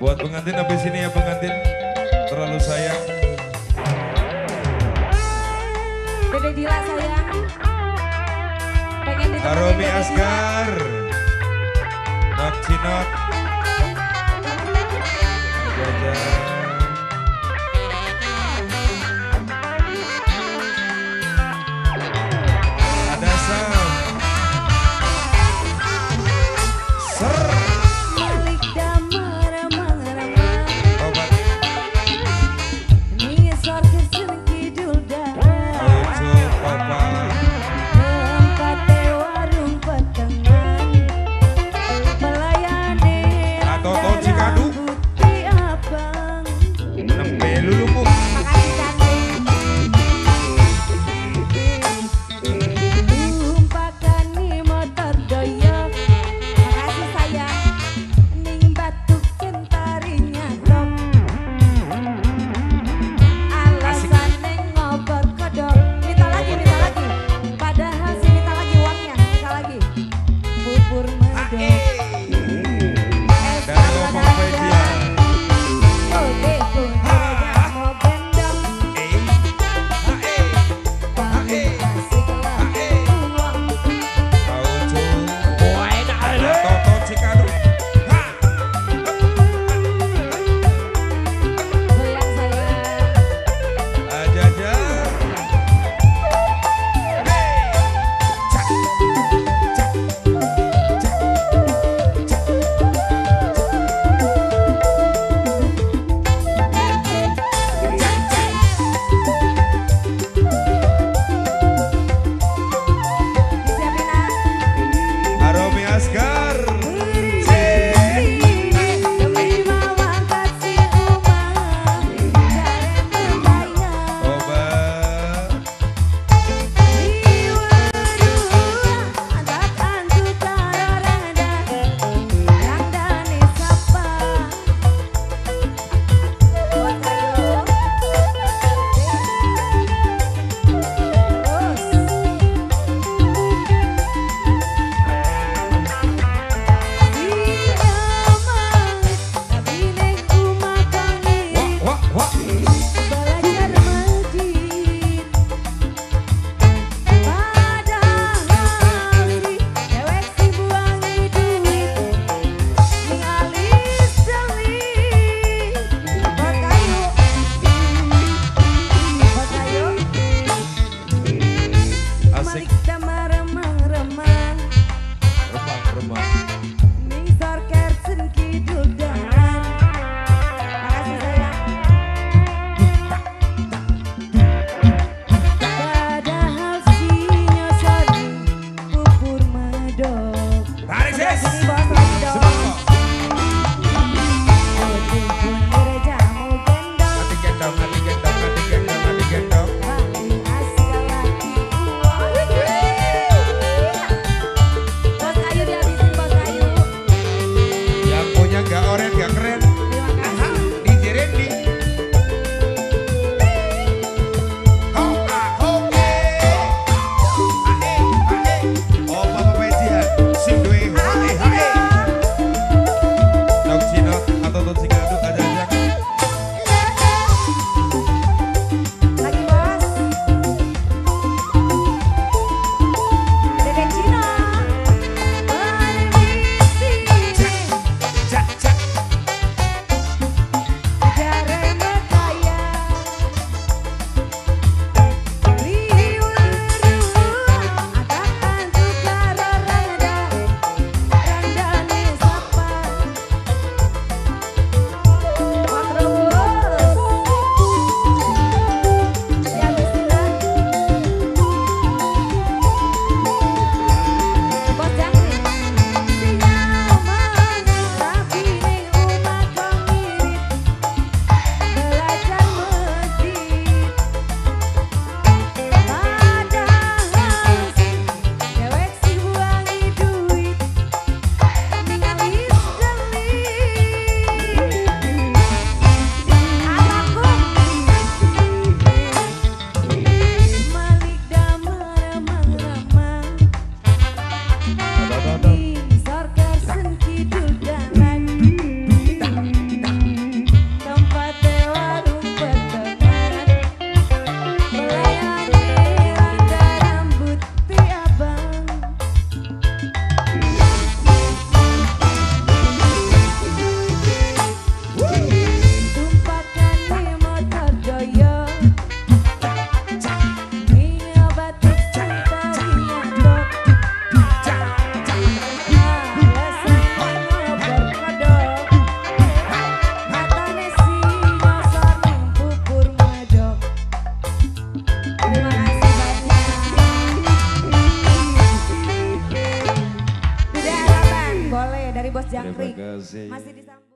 Buat pengantin habis ini ya pengantin, terlalu sayang. Dede Dila sayang. Pengen ditemenin Aromi Dede Dila. Asgar, Nok Cinok, Jaja. Ada Sam, Ser, Malik damar ramang-ramang. Obat, Ngisor kesel kidul darah. Aucu, Opa, Tempate warung petengan. Melayani Atoto Cikadu, putih abang. Nembe Lulumu. Makasih cantik. Tumpakan nih motor doyo. Makasih sayang. Ning batuk kentarinya dok. Alasannya ngobrol kodok. Minta lagi, minta lagi. Padahal sih minta lagi uangnya. Minta lagi. Bubur medok. Es Dari Om dada. Febian. Oke, punjulnya mau gendong. Kami kasih gelap uang. Aucu, Atoto Cikadu. Goyang sayang. Jaja. kasih. Masih disambung.